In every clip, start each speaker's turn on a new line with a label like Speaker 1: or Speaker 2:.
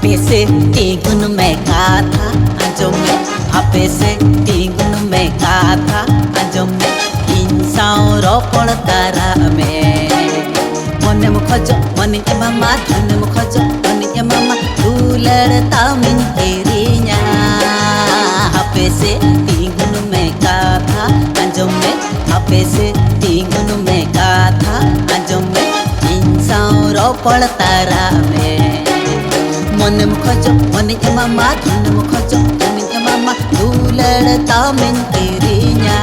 Speaker 1: हापे से तीगुन में गाथा आंजो में हापे से तीगुन में गाथा आंजो में इंसान रोपण तारा में मने मुखजो मने मामा धन मुखजो मने मामा दुलड़ तामिन तेरिया हापे से तीगुन में गाथा आंजो में हापे से तीगुन में गाथा आंजो में इंसान रोपण तारा में मने मुखजो मने मामा धन मुखजो मने मामा दुलड़ तामिन तेरिया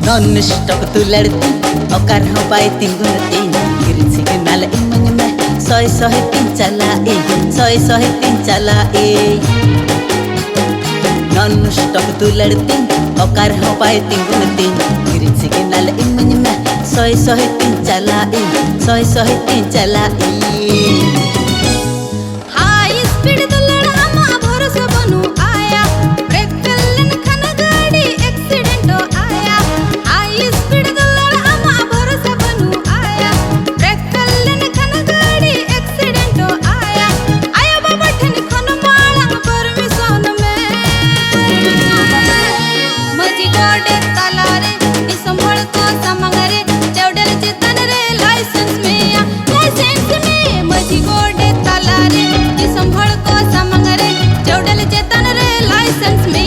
Speaker 1: नॉनस्टॉप तू लड़ती औकार हो पाए तीगुन तीन गिर सिग्नल इमन में सोए सोए तीन चला सोए तीन चला नॉनस्टॉप तू लड़ती औकार हो पाए तीगुन तीन गिर सिग्नल इमन में सोए तीन चला सोए तीन चला
Speaker 2: हाई स्पीड दुलड़ आमा भरोसा बनू आया ब्रेक फेलन खाना गाड़ी एक्सीडेंट आया हाई स्पीड दुलड़ आमा भरोसा बनू आया ब्रेक फेलन खाना गाड़ी एक्सीडेंट आया आया बाबा ठन खन माला परमिशन में मजी गोडे तालारे इ संभल को समंगरे चौडल चितन रे लाइसेंस में मजी गोडे तालारे इ संभल को समंगरे चौडल चितन रे लाइसेंस में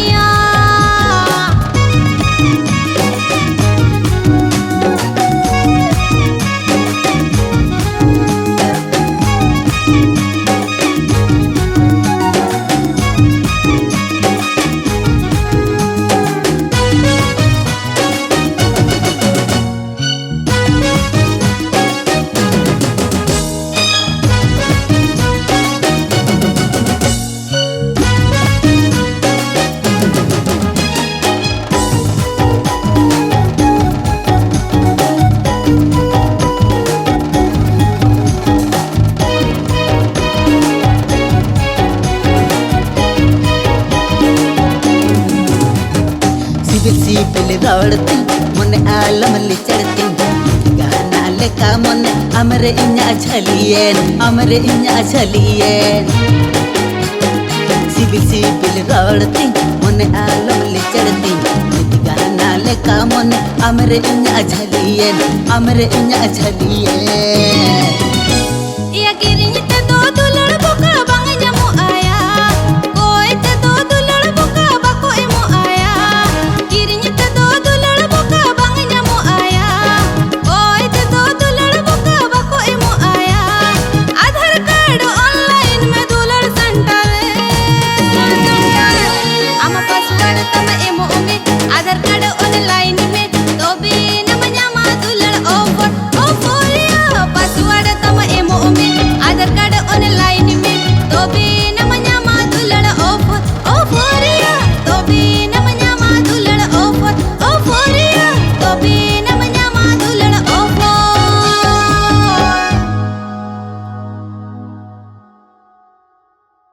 Speaker 1: सिबिल रौड़ती मन आलम ली चढ़ती गाना लेका मन हमरे इन्या झलिए सिबिल रौड़ती मन आलम ली चढ़ती गाना लेका मन हमरे इन्या झलिए